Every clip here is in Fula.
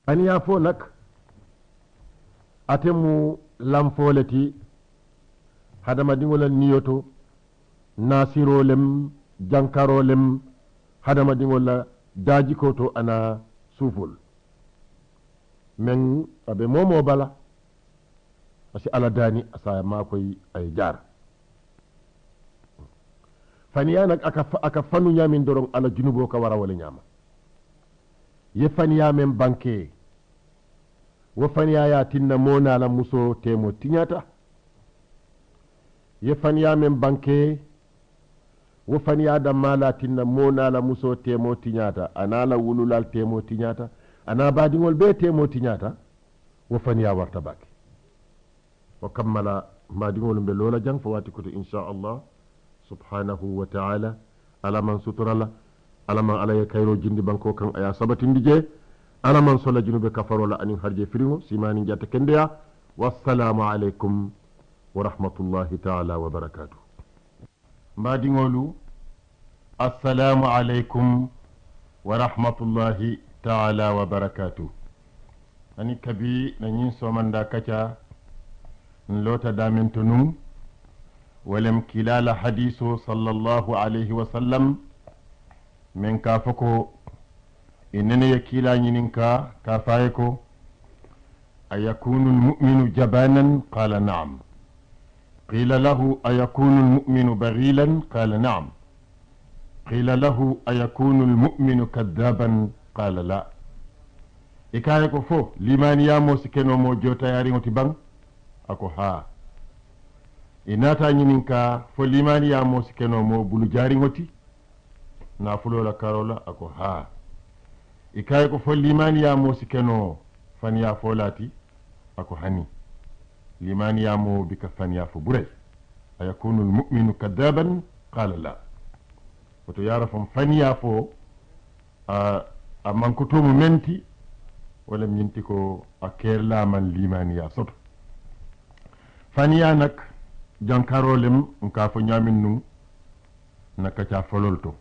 aniya fo nak atemu lamfoleti hadamadiŋola niyoto nasirolem jankarolem hadamadiŋola dajikoto ana suufol men abe momo bala asi ala dani asa makoy ay jar faniya nak aka fanu ñamin doron ala junubo ka wara wala ñama ye faniya men banke wo faniya ya tinna mona la muso temo tiñata ye faniya men banke wo faniya damma la tinna mona la muso temo tiñata ana la wululal temo tiñata ana badiŋol be temo tiñata wo faniya warta bake o kammala madiŋolu be lola jang fo wati koto inchallah subhanahu wa ta'ala alaman suturala alaman alaye kayro jindi banko kan aya sabatindi je alaman sola junube kafarola anin harje firiŋo simani jatta kendeya wassalamu aleykum wa rahmatullahi ta'ala wa barakatuh madiŋolu assalamu aleykum wa rahmatullahi ta'ala wa barakatuh ani kabi na ñin somanda kaca nlota damin to num ولم كلال حديث صلى الله عليه وسلم من كافكو إنني يكيلا ينكا كافايكو أيكون المؤمن جبانا قال نعم قيل له أيكون المؤمن بغيلا قال نعم قيل له أيكون المؤمن كذابا قال لا إكايكو فو لمن يامو سكنو موجوتا يارينو تبان أكو ها inata ñininka fo limani ya mo sikeno mo bulu jari ngoti na fulola karola ako ha ikay ko fo limani ya mo sikeno faniya fo lati ako hani limani ya mo bika faniya fo buray ayakunu almu'minu kadaban qala la wato yara fam faniya fo a mankoto mo menti wala ñinti ko a kerla man limani ya soto faniya nak jankarolem nka fo ñamin nu naka ca folol to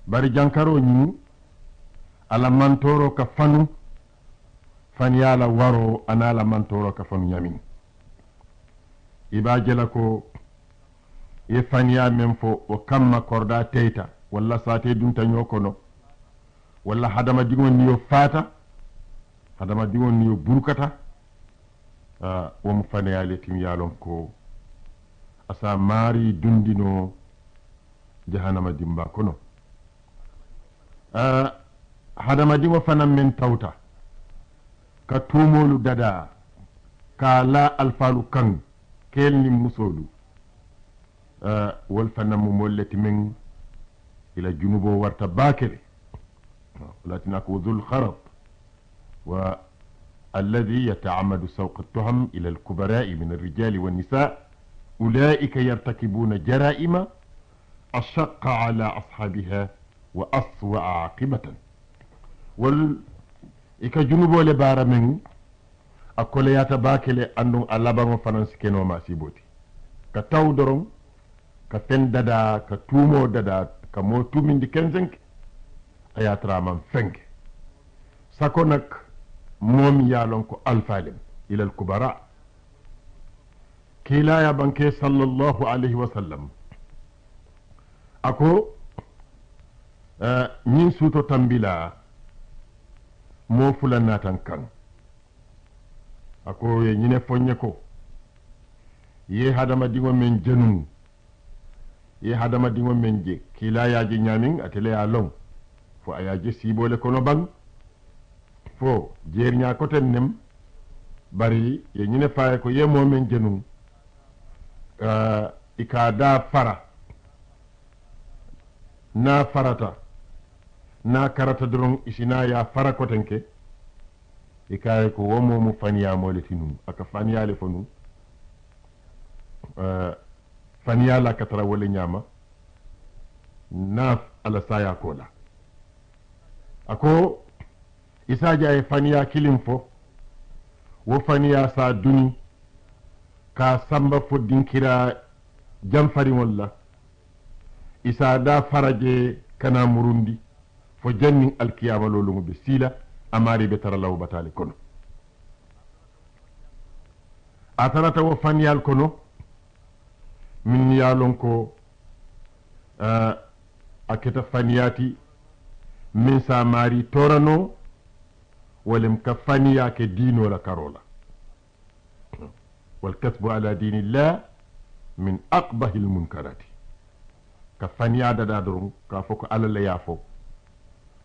bari jankaro ñi ala mantoro ka fanu faniya la waro ana la mantoro ka fanu ñamin iba jela ko e faniya men fo o kamma korda teyta walla sate dunta ñokono walla hadama diŋon niyo fata hadama diŋon niyo burkata womo faniya le tim yalon ko asa mari dundino jahannama dimba kono hadama dimo fanan men tawta ka tumolu dada ka la alfalu kan kelni musolu wol fanan mo molleti men ila junubo warta bakere latinako dhul kharab wa الذي يتعمد سوق التهم إلى الكبراء من الرجال والنساء أولئك يرتكبون جرائم أشق على أصحابها وأسوأ عاقبة إكا جنوبو لبارا من أقول يتباكل أنه ألابا فرنسي كنو ما سيبوتي كتاو درون كفن دادا كتومو دادا كموتو من دي كنزنك أيات رامان فنك ساكونك مومي يالونكو الفالم إلى الكبراء كلا يا بنكي صلى الله عليه وسلم أكو نين سوتو تنبيلا مو فلان كان أكو ينين فونيكو ye hadama dingo men jenu ye hadama dingo men je kila ya je nyamin atele ya long fo ayaje sibole kono bang fo jernya koten nem bari ye nyine faye ko ye mo men jenu ikada fara na farata na karata doron isina ya fara kotenke ikaye ko womo mu faniya moletinu aka faniya le fonu faniya la katara wala nyama na ala saya kola ako isaja e faniya kilim fo wo faniya sa duni ka samba fo dinkira jamfari walla isa da faraje kana murundi fo jannin alkiyama lolu be sila amari be tara law batali kono atarata wo faniyal kono min yalon ko aketa faniyati min sa mari torano ولم كفانيا كدين ولا كارولا والكسب على دين الله من أقبح المنكرات كفانيا دادرون كافوك على اللي يافو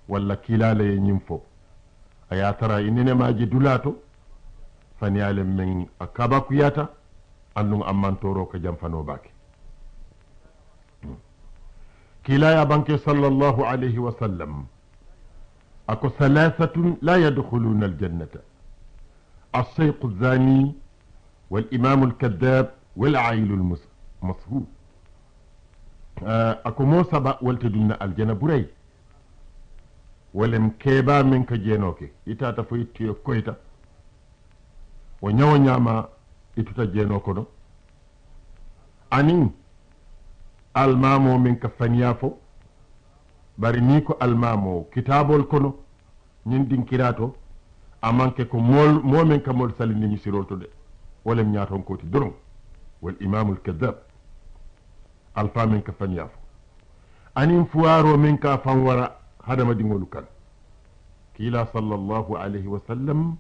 ولا كلا لي ينفو أيا ترى إننا ما جدولاتو فانيا من أكابا كياتا أنو أمان تورو كجام فانو باكي كلا يا بانكي صلى الله عليه وسلم أكو ثلاثة لا يدخلون الجنة الصيق الزاني والإمام الكذاب والعيل المصهور أكو موسى والتدون الجنة بري ولم كيبا منك جينوكي إتاتا فويتيو كويتا ونيو نياما إتوتا جينوكو أنين المامو منك فنيافو bari ni ko almamo kitabol kono ñin dinkirato amanke ko momen ka mol salini mi sirolto de wolem ñaaton koti doron wal imamul kadhab alfa men ka fanyafo anin fuwaro men ka fanwara hadama dingolu kan kila sallallahu alayhi wa sallam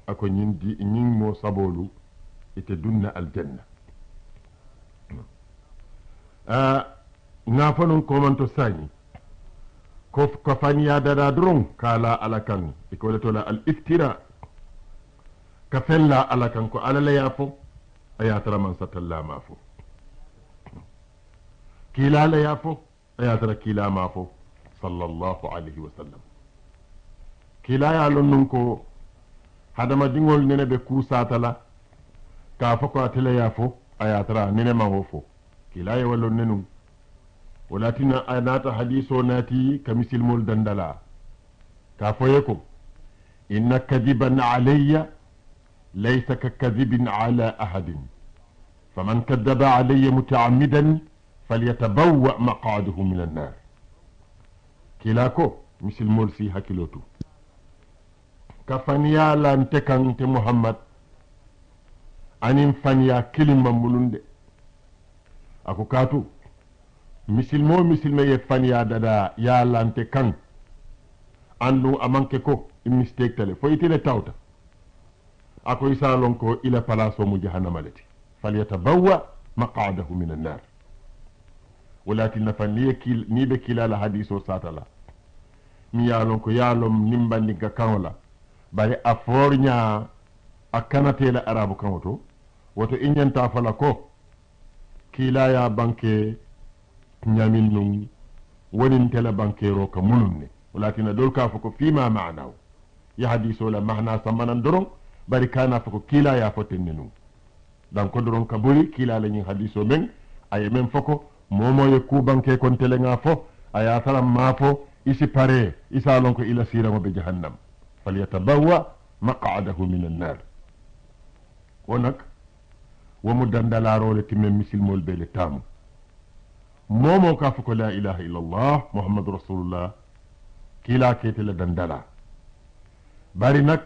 ako ñin mo sabolu ite dunna aljanna ngafanon komanto sañi ko faniya dada doron kala alakan ikole tola al iftira ka fella alakan ko alala yafo ayatara man satalla mafo kila la yafo ayatara kila mafo sallallahu alaihi wasallam kila ya lonnun ko hadama dingol nene be kusatala ka fo ko atela yafo ayatara nene mawofo kila ya wallon nenu ولكن أنات حديثو ناتي كمثل مول دندلا كافويكم إن كذبا علي ليس ككذب على أحد فمن كذب علي متعمدا فليتبوأ مقعده من النار كلاكو مثل مول سيها كيلوتو كفانيا لانتكن محمد أنين فانيا كلمة ملند أكو كاتو misilme ye faniya dada ya lante kan andu amanke ko mistake tale fo itile tawta ako isalon ko ila palaso mu jahannama lati falyatabawwa maq'adahu min an-nar walakin faniyakil ni be kilala hadiso satala mi yalon ko yalom nimbandi ga kawla bari afornya akanate la arabu kawoto woto inyanta fala ko kila ya banke ñamin nun wonin tela bankero ka mununne walakin dol ka fako fima ma'naw ya hadiso la mahna samanan doron bari kana fako kila ya foten nun dan ko doron ka buri kila la ñin hadiso men ay men fako momo ye ku banke kon tele nga fo aya salam ma fo isi pare isa lon ko ila siramo be jahannam falyatabawwa maq'adahu min an-nar wonak wo mu dandalaro le timme misilmol be le tamu momo ka fako la ilaha illallah muhammadu rasulullah kila kete la dandala bari nak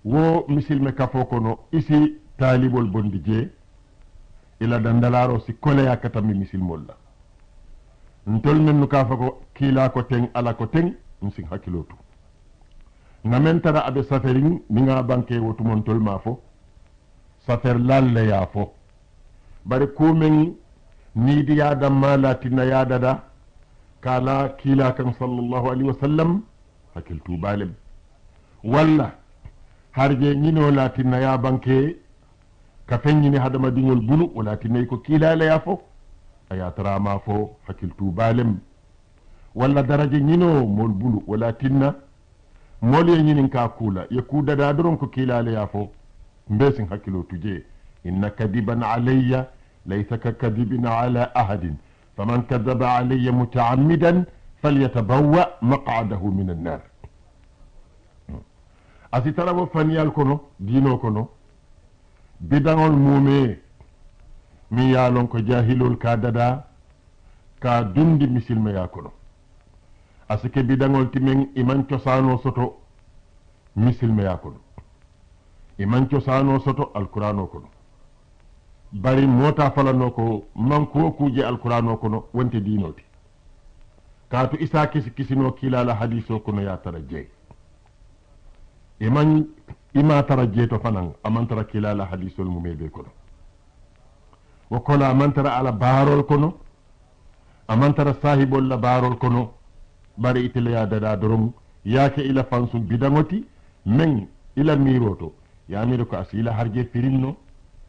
wo misilme ka foko no isi talibol bondi je ila dandalaro si kole yakatami misilmol la ntol men ka fako kila ko ten ala ko ten nsin hakilotu ngamen tara abe saferin ninga banke wotu mon tol mafo safer lalle ya fo bari ko men ni di yadam malatina yadada kala kila kan sallallahu alaihi wasallam hakiltu balim walla harje ñino latina ya banke ka feññini hadama dingol bulu o latinay ko kilala ya fo aya tarama fo hakiltu balim walla daraje ñino mol bulu o latinna mol ye ñinin ka kula ye kudada doron ko kilala ya fo mbesin hakkilo tuje inna kadiban alayya laysa kakadibin ala ahadin faman kadaba alayya mutaammidan falyatabawwa maq'adahu min an-nar asitarabo faniyal kono dino kono bidangol mume mi yalon ko jahilol ka dada ka dundi misilme ya kono asike bidangol timen iman cosano soto misilmeya kono iman cosano soto alqur'ano kono bari mota falano ko manko kuje alqur'ano kono wonte dinoti kaatu isa kisino kilala hadiso kono ya tara je iman ima tara je to fanan aman tara kilala hadisol mumebe kono wo kono aman tara ala barol kono aman tara sahibol la barol kono bari itele ya dada dorom yake ila fansum bidangoti men ila miroto ya miro ko asila harje firinno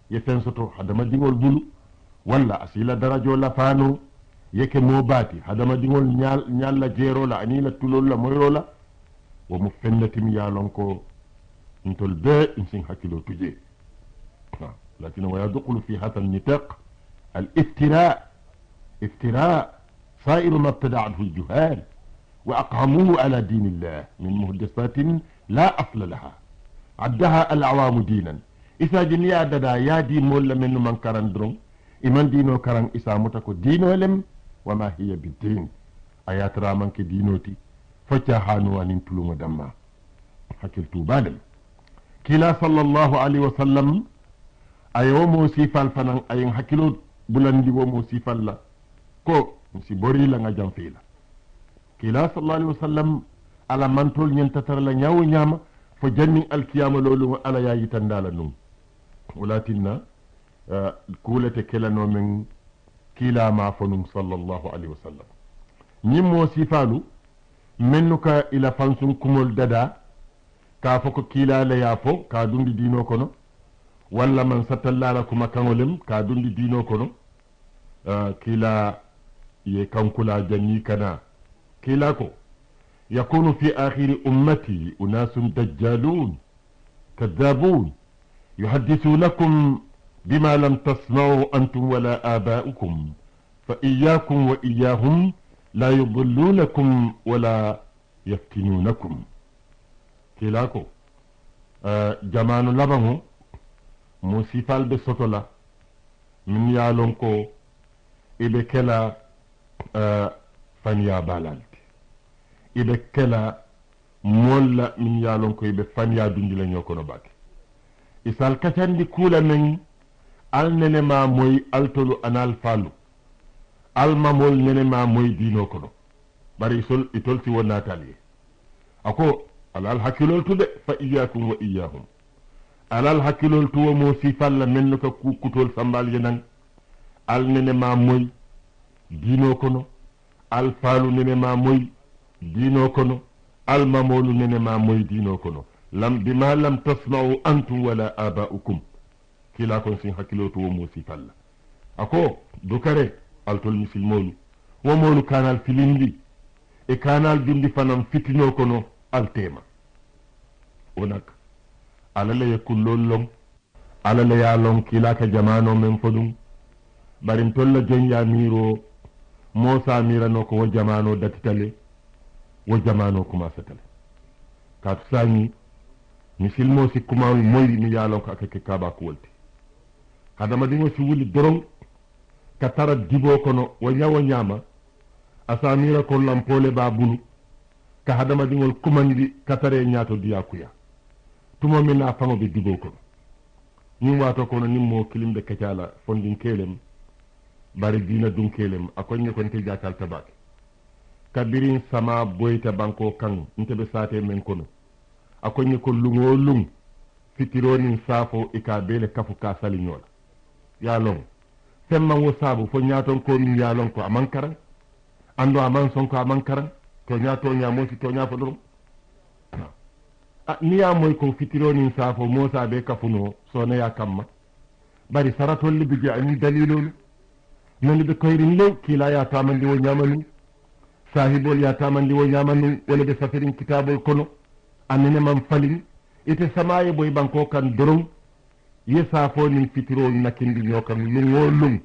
ye fensoto hadama dingol bulu walla asila darajo la fano yeke mo bati hadama dingol nyal la jero la anila tulol la moyro la wo mu fennatim ya lon ko ntol be insin hakilo tuje lakin wa yadkhulu fi hadha an-nitaq افتراء صائر ما ابتدعته الجهال وأقاموه على دين الله من محدثات لا أصل لها عدها العوام دينا إذا جنيا ددا يا دين مولا من من كران درون إمان دينو كران إسا متكو دينو لم وما هي بالدين آيات رامان كي دينوتي فتاحانو أن انتلو مدما حكيلتو بالم كلا صلى الله عليه وسلم أيومو سيفال فنان أين حكيلو بلندي ومو سيفال لا ko si bori la nga jam fila kila sallallahu alaihi wasallam ala mantol nyantatar la nyaawo nyama fo janni alkiyama lolu ala yayi tandala num walatinna kulate kala no men kila ma fonum sallallahu alaihi wasallam nyimmo sifalu mennuka ila fansun kumol dada ka foko kila la yafo ka dundi dino kono walla man satallala kuma kanolem ka dundi dino kono kila يكنكلا جنيكنا كلاكو يكون في آخر أمتي أناس دجالون كذابون يحدثونكم بما لم تسمعوا أنتم ولا آباؤكم فإياكم وإياهم لا يضلونكم ولا يفتنونكم كلاكو جمان لبنه موسيفال بسطلا من يالونكو إبكلا faniya balalti ibe kela molla min yalon ko ibe faniya dundi la ñokono bake isal kacandi kula men al nene ma moy altolu anal falu al mamol nene ma moy dino kono bari sol itol ti wona tali ako alal hakilol tude fa iyyakum wa iyyahum alal hakilol tuwo mo sifal la men ko kutol sambal yenan al nene ma moy dino kono al falu nene ma moy dino kono al mamolu nene ma moy dino kono lam bima lam tasma'u antum wala aba'ukum kila kon sin hakiloto wo mo sifalla ako dukare al tol musulmolu wo molu kanal filindi e kanal bindi fanam fitino kono al tema onak alala yakul lollom alala ya lon kila ka jamano men fodum barin tolla jonya miro Mosa mirano ko wo jamano datitale wo jamano kumasatale ka tsani misilmo si kuma moy mi yalon ko akake kaba ko wolti hadama dingo si wuli doron ka tara dibo kono wo nyawo nyama asamira ko lampole babulu ka hadama dingol kumandi katare nyaato diya kuya tumo min na famo be dibo kono ni wato kono nimmo kilimbe kacala fondin kelem bari dina dun kelem akonye ko nte jakal tabak kabirin sama boyta banko kan ntebe sate men kono akonye ko lungo lung fitironi safo ikabele kafu ka salinyola ya long semma wo sabu fo nyaton ko min ya long ko amankaran ando aman son ko amankaran to nyato nyamo si to nyafo dum ni ya moy ko fitironi safo mosa be kafuno sona ya kamma bari saratol libije ani dalilolu non be koyrin lew kila ya tamandi wo nyamanu sahibol ya tamandi wo nyamanu wala be safirin kitabol kono annene man falin ite samaye boy banko kan dorom yesa fo ni fitiro nakindi nyokam lungolum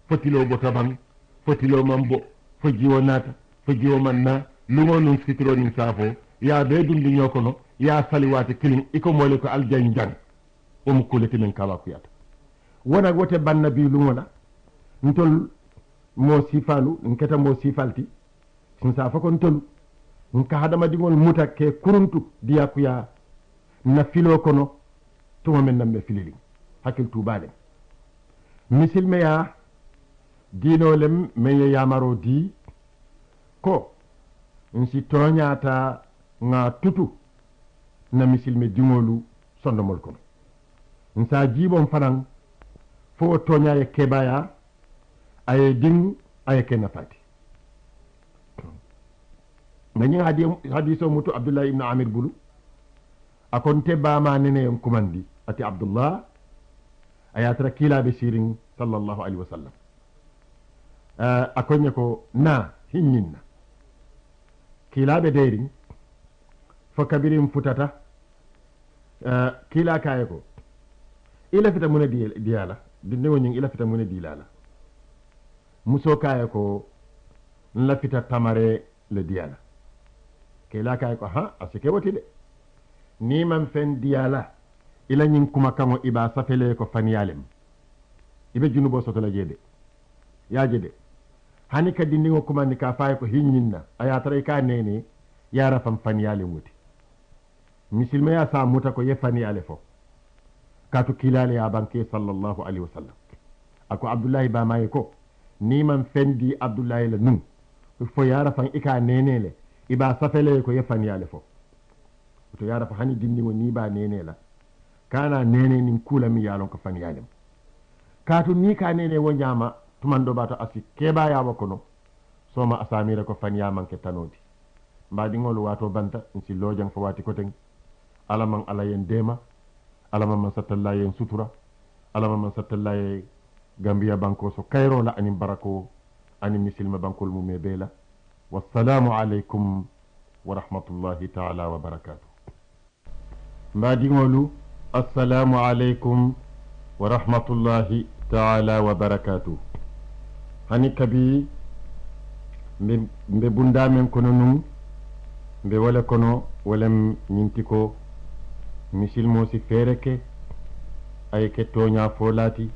fotilo botaban fotilo mambo fojiwo nata fojiwo manna lungolum fitiro ni safo ya be dundi nyokono ya saliwate kilin iko mole ko aljanjan o mu kulete men kala kuyata wona gote banna bi lungola ntol mo sifalu nketa mo sifalti sin sa fa kon tolu nka hadamadiŋol muta ke kuruntu diyakuya na filo kono tuma men nan ɓe filili hakkil tubalem misilmeya diinolem men ye yamaro di ko nsi toñata nga tutu na misilme diŋolu sondomol kono nsa jiibon fanan fo toña ye kebaya aye diŋ aye ke nafati nañi hadiso mutu abdullah ibn amir bulu akon te bama nene en kumandi ati abdullah ayatara kilaɓe sirin sallallahu alaihi wasallam akonye ko na hinninna kilaɓe deyrin fo kabirin futata kila kaye ko ila fita mune diyala dindigo ñing ila fita mune dilala muso kaye ko nla fita tamare le diyala kila kaye ko ha asike woti de ni man fen diyala ila ñing kuma kango iba safele ko faniyalem ibe junubo soto la jede ya jede hani ka dindigo kuma ni ka faye ko hinninna aya tara ka nene yara fam faniyalem wuti misilme ya sa muta ko ye faniyale fo katu kilale ya banke sallallahu alaihi wasallam ako abdullahi ba maye ko ni man fendi abdullahi la nun fo yara fan ika nenele iba safele ko ye faniyale fo to yara fa hani dindigo ni ba nenela kana nene nin kula mi yalon ko faniyalem katu ni ka nene wo nyama tumando bato asi keba ya wakono soma asamira ko faniya manke tanodi mbadi ngolu wato banta nsi lojang fo wati ko ten alaman alayen dema alama man satalla yen sutura alama man satalla ye gambia banko so kayro la anim barako anim misilma bankol mum e bela wassalamu alaikum wa rahmatullahi ta'ala wa barakatuh mbadi ngolu assalamu alaikum wa rahmatullahi ta'ala wa barakatuh hani kabi mbe bunda men kono num mbe wala kono walem nyintiko misilmo si fereke ay ke toña folati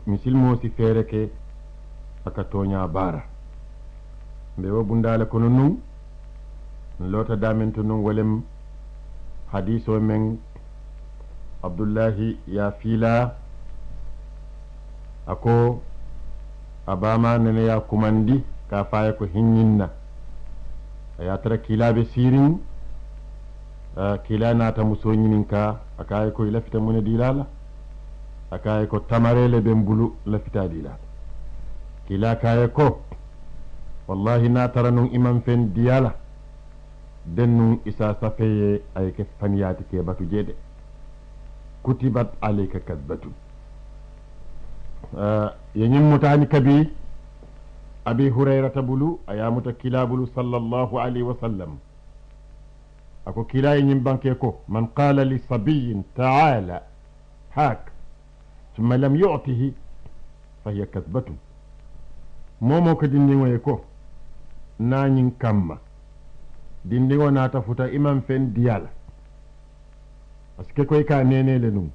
misilmo si fereke aka toña bara mbe wo bundale kono num lota damento num walem hadiso men abdullahi ya fila ako abama nene ya kumandi ka faye ko hinninna aya tara kilaɓe sirin kila nata muso ñinin ka akaye koye lafita mune dilala akaye ko tamarele ɓen bulu lafita dilala kila kaye ko wallahi na tara nun imam fen diyala den nun isa safeye ayke faniyati ke batu jeeɗe kutibat alayka kadbatun yeñin mutani kabi abi hurairata bulu ayamuta kila bulu sallallahu alayhi wa sallam ako kila yeñin banke ko man qala li sabiyin taala hak thumma lam yu'tihi fahiya kadbatun momo ko dindiŋoye ko nañin kamma dindiŋo naata futa imam fen diyala parce que koy ka nenele num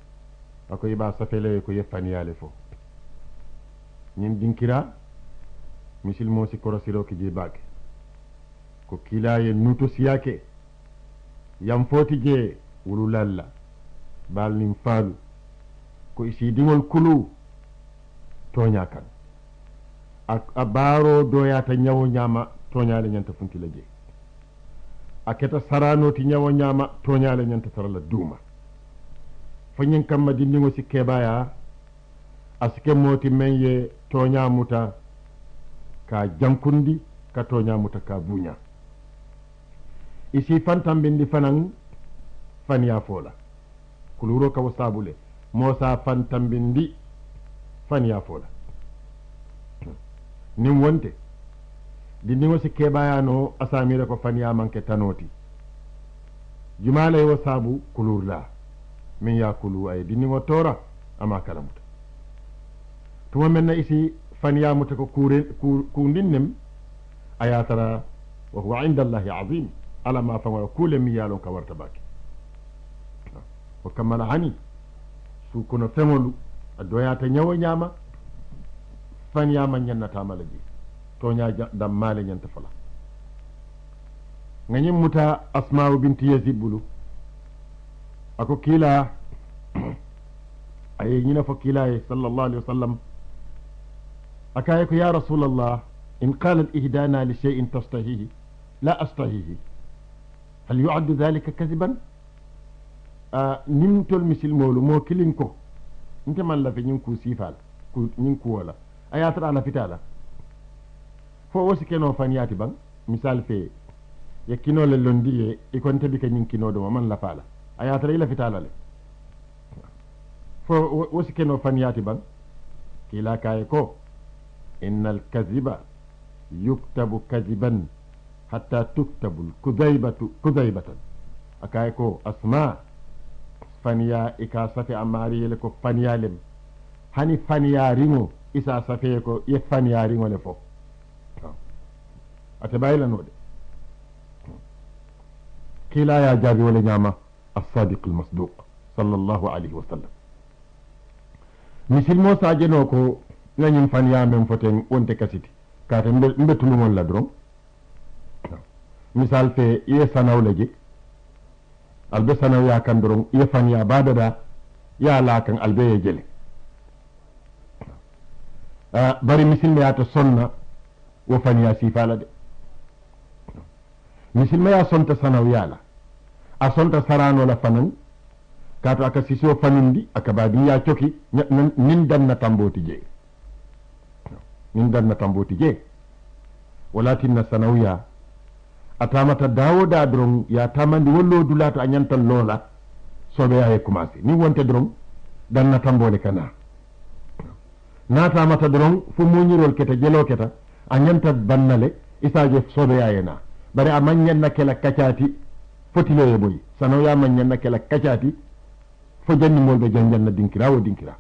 ako iba safele ko yeffaniyale fo ñin dinkira misilmo si korosiro ki je bake ko kilaye nuto siyake yam foti je wululalla bal nin faalu ko isi diŋol kulu toña kan a baaro doyata ñawo ñama toñale ñanta funtila je a keta saranoti ñawo ñama toñale ñanta sarala duuma fo ñin kamma dindiŋo si keɓaya asike moti men ye toña muta ka jankundi ka toña muta ka buña isi fantambindi fanan faniya fola kuluro kawo sabule mosa fantambindi faniya fola nin wonte dindiŋo si keɓayano asamira ko faniya manke tanoti jumala yo sabu kulurla min ya kulu ay dindiŋo tora ama kalamuta tuma men na isi faniya muta ko kundinnem aya tara wa huwa inda allahi azim ala ma fa kule mi yalon ka warta baki o kamala hani su kono femolu adoyata nyawo nyama faniya man nyannata malaji to nya dam male nyanta fala ngani muta asma'u binti yazid bulu ako kila ay ñina fo kila sallallahu alaihi wasallam akaye ko ya rasulullah in qalat ihdana li shay'in tastahihi la astahihi hal yu'addu dhalika kadiban nim tol misil molu mo kilin ko nte man la fe ñin ku sifal ku ñin ku wala ayata ala fitala fo wosi keno faniyati bang misal fe ye kino le londi ye e kon tabi ka ñin kino do man la fala ayata ila fitala le fo wosi keno faniyati bang kila kaye ko innal kadhiba yuktabu kadiban hatta tuktabu kudaybatan akaye ko asma faniya ika safe amari yele ko faniyalem hani faniya ringo isa safe ko ye faniya ringo le fo ate bayila node kila ya jabi wala nyama as-sadiq al-masduq sallallahu alayhi wa sallam misil mo saje no ko nganyim faniya men foten wonte kasiti kata mbe tulumon la drom misal fe ye sanawle je albe sanaw ya kan doron ye faniya badada ya la kan albe ye jele bari misil me ata sonna wo faniya sifala de misil me ya sonta sanaw yala a sonta sarano la fanan kato aka siso fanindi aka badi ya coki nin danna tamboti je walakinna sanawiya atamata dawoda dron ya tamandi wollo dulato a ñantal loola soɓe yaye commencé ni wonte dron danna tambole kana natamata dron fo muñirol keta jelo keta a ñanta bannale isaje soɓe yaye na bari a maññanna kela kacati fotiloye boyi sanawiya maññanna kela kacati fo jannimol ɓe janjanna dinkira wo dinkira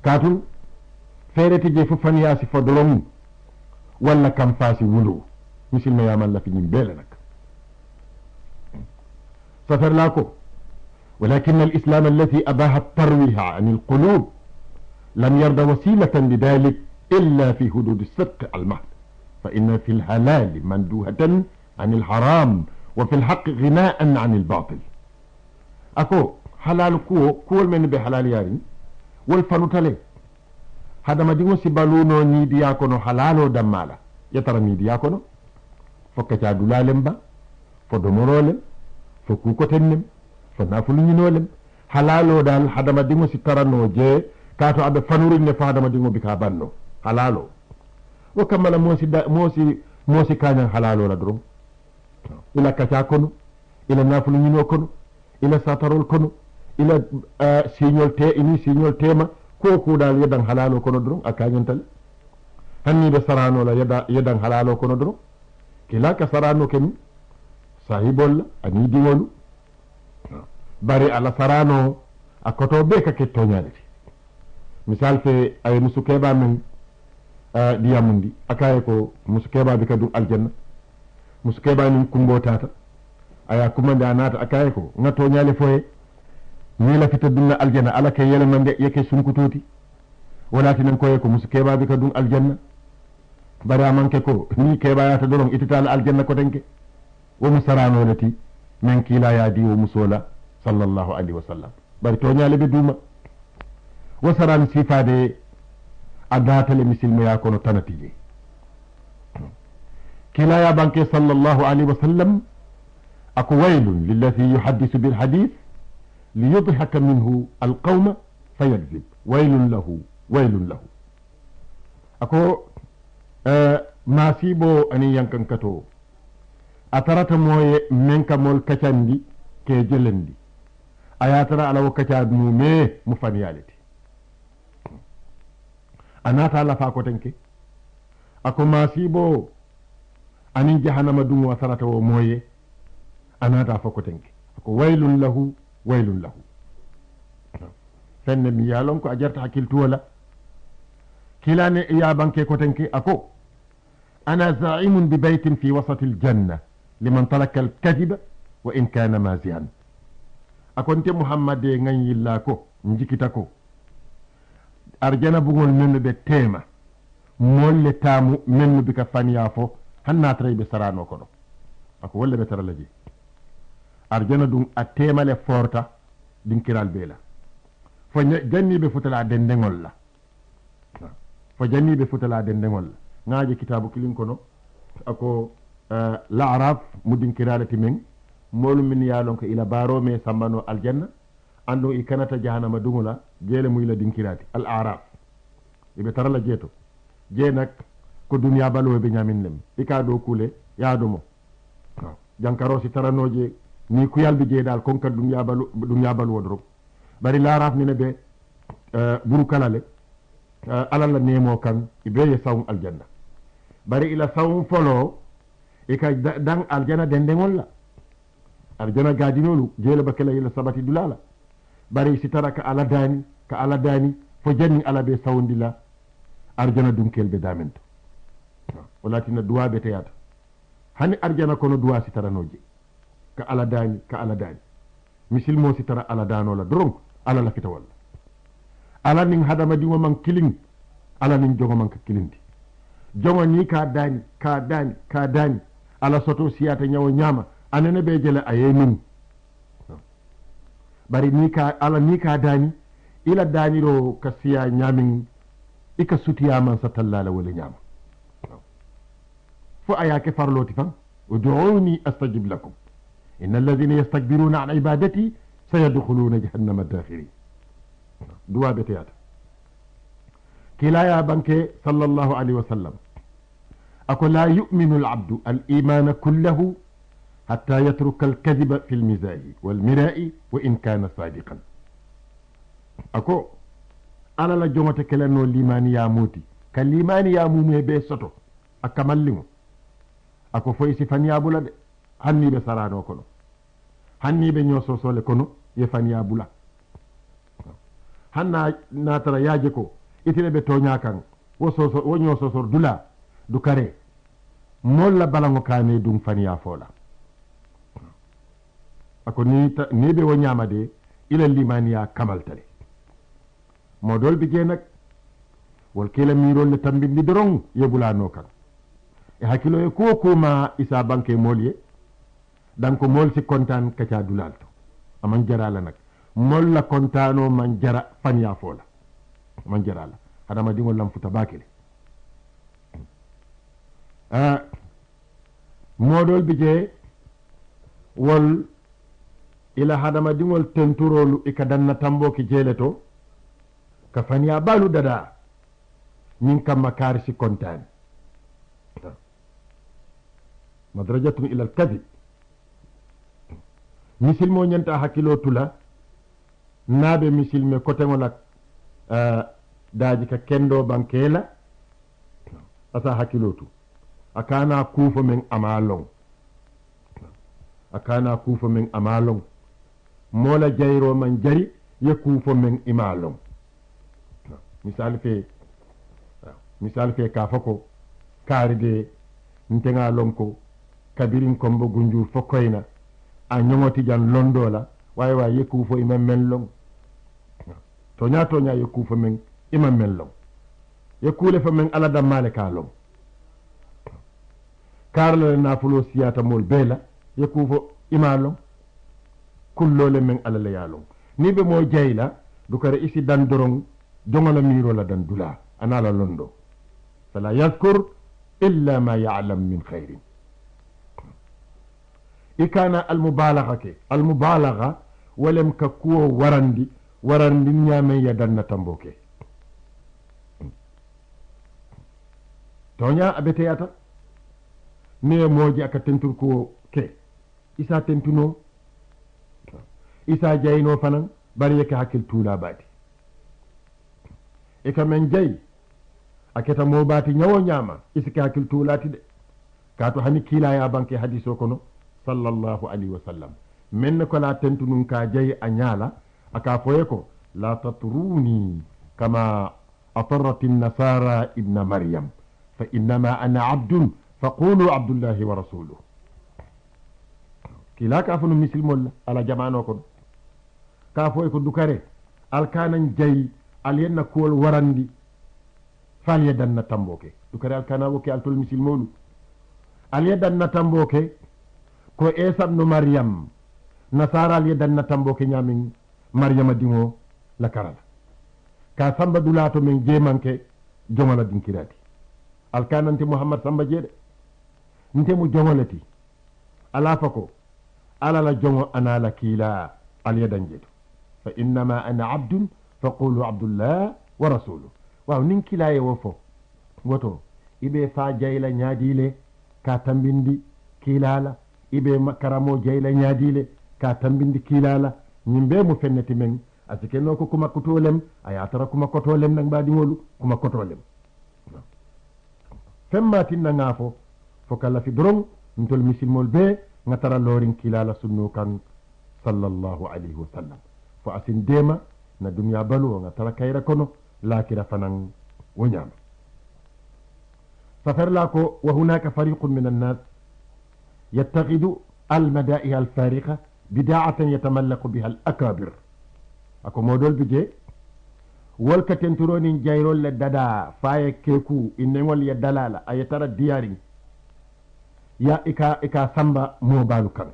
katum feerete je fo faniyasi fo dron walla kam faasi wulu misilma yamalla fi ñim beele nak safar la ko ولكن الإسلام الذي أباح الترويح عن القلوب لم يرد وسيلة لذلك إلا في حدود الصدق المحض فإن في الحلال مندوهة عن الحرام وفي الحق غناء عن الباطل أكو حلال كول من بحلال يارين والفنوتالي هذا ما دينو سيبالونو نيدي ياكونو حلالو دمالا يترى نيدي ياكونو فكتا دولالم با فدمرولم فكوكوتنم فنافلنينولم حلالو دال هذا ما دينو سيترانو جي كاتو أبي فنورين نفا هذا ما دينو بكابانو حلالو وكمل موسي كان حلالو لدرو إلى كتا كونو إلى نافلنينو كونو إلى ساترول كونو إلى سينيول تيما koko dal yedan halalo kono dron akanyontal hanni be sarano la yedan halalo kono dron kila ka sarano ken sahibol ani diwolu bari ala sarano akoto be ka ketto nyalati misal fe ay musukeba men diyamundi akaye ko musukeba bi kadum aljanna musukeba ni kumbo tata aya kumanda nata akaye ko ngato nyale foye ni la fita dunna aljanna ala kay yele mande yake sunkutoti wala tinan koye ko musu keba bi ka dun aljanna bara manke ko ni keba ya ta dolon ititala aljanna ko denke wo musarano lati men kila ya di wo musola sallallahu alaihi wasallam bari to nyaale be duma wo saran sifade adatale misilme ya kono tanatije kila ya banke sallallahu alaihi wasallam ako waylun lillazi yuhaddisu bil hadith ليضحك منه القوم فيكذب ويل له أكو ما سيبو أني ينكن كتو أترات موي منك مول كتاندي كي جلندي أياترا على وكتاد مومي مفانيالتي أنا تعالى فاكو تنكي أكو ما سيبو أني جهنم دون وثرات موي أنا تعالى فاكو تنكي أكو ويل له fenne mi yalon ko a jarta hakkiltu wala kilane ya banke ko tenki ako ana za'imun bi baytin fi wasati aljanna liman taraka alkadiba wa in kana mazian akonte muhammad e nganyilla ko njikita ko arjana bugol menno be tema molle tamu menno bi ka faniya fo hanna tray be sarano ko do ako wolle ɓe tara laji arjana ɗum a temale forta ɗinkiral beela fo janniɓe futala dendegol la fo janniɓe futala dendegol la ŋaaje kitabu kilin kono ako l'araf mu dinkiralati men molum min yaalon ko ila barome sambano aljanna ando i kanata jahanama dugula jeele mu ila dinkirati al araf iɓe tarala jeeto jee nak ko duniya balowe ɓe ñamin lem ika ɗo kuule yaadumo jankaro si taranoje ni kuyalɓe jeeɗal konkat duniya baluwo dorog bari l'araf nene ɓe ɓuru kalale alalla nemo kan iɓeye sawum aljanna bari ila sawum folo ika dan aljana dendegol la aljana gadinolu jeele bakela ila sabati dulala bari si tara ka ala dani fo janni ala ɓe sawndila arjana dunkel ɓe damento walatina duwa ɓe teyata hani arjana kono duwa si taranoje ka ala dani misilmo si tara ala danola doron ala lafita walla ala nin hadama diŋo man kilin ala nin jogo man ka kilindi jogo ni ka dani ala soto siyata ñawo ñama anene ɓe jele aye nin bari ni ka dani ila daniro ka siya ñamin ika sutiyaman sa tallala wala ñama fo ayake farloti fan uduuni astajib lakum inna alladhina yastakbiruna an ibadati sayadkhuluna jahannama dakhirin duwa ɓe teyata kilaya banke sallallahu alayhi wa sallam ako la yuminu alabdu alimana kullahu hatta yatruka alkadiba fi lmisahi walmirai wa in kana sadiqan ako ala la jomata kelano limani ya moti ka limani ya mume be soto a kamalliŋo ako foy si faniyabula de hanniɓe sarano kono hanniɓe ñososole kono ye faniyabula hanna natara yaaje ko itine ɓe toña kan wo ñososor dula du kare molla balaŋo kane dum faniya fola ako ni ɓe wo ñamade ila limaniya kamaltale modol bi je nak wol kila mirol le tambindi doron yebulano kan e hakkilo e ko kuma isa banque molye dan ko mol si kontan kaca dulalto aman jarala nak mol la kontano man jara fanya fola man jarala hadama dingol lam futa bakele modol bi je wol ila hadama dingol tenturolu e kadanna tambo ki jeleto ka faniya balu dada min kamma kaari si kontani madrajatun ila alkadib misilmo ñanta hakkilo tula naaɓe misilme koteŋol ak daaji ka kendo bankela asa hakkilo tu a kana kuufo men ama long moola jayro man jari ye kuufo men ima long misal fe ka fako kaaride ntenga lonko kabirin kombo gunjur fokoyna a ñongoti jan londola way yekku fo imam men long toña yekku fo men imam men long yekkule fo men ala dammale ka long karla nafulo siyata mol bela yekku fo ima long kullole men ala la yalong ni be mo jeyla du kare isi dan dorong jongola miro la dan dula anala londo fala yadhkur illa ma ya'lam min khairin ikana almubalagha walem ka kuwo warandi ñamen ya danna tamboke toña abeteyata ne moji aka tentur kuwo ke isa tentuno isa jayno fanan bari yake hakkil tuula baati e kamen jayi a keta mo baati ñawo ñama isike hakkil tuulati de kato hani kiilaya banke hadis o kono sallallahu alayhi wa sallam men ko la tentu nun ka jayi a ñaala aka foye ko la tatruni kama atarrat an-nasara ibna maryam fa innama ana abdun faqulu abdullahi wa rasuluhu kila ka funu misilmol ala jamano ko ka foye ko dukare alkanan jayi alyenna kuwol warandi falyedanna tamboke dukare alkana woke altol misilmolu alyedanna tamboke ko Isa ibn Maryam nasaral yedanna tambo ke nyamin Maryama dingo la karala ka samba dulato men jemanke jomala dinkirati alkananti Muhammad samba jede nte mu jomolati ala fako ala la jongo anala kila al yadan jeto fa innama ana abdun faqulu abdullah wa rasuluhu waaw nin kila ye wofo woto ibe fa jayla nyaadile ka tambindi kilala ibe makaramo jayla nyaadile ka tambindi kilala nyimbe mu fenneti men asike no ko kuma kotolem ayatara kuma kotolem nang badi wolu kuma kotolem femma tinna ngafo fokalla fi drong ntol misilmol be ngatara lorin kilala sunno kan sallallahu alayhi wa sallam fo asin dema na dunya balu ngatara kayra kono lakira fanan wonyama سفر لاكو وهناك فريق من الناس يتخذ المدائح الفارقة بداعة يتملق بها الأكابر أكو مودول بجي والكتنترون جايرول لددا فاي كيكو إنمول يدلالة أي ترى ديارين يا إكا سامبا مو بالو كان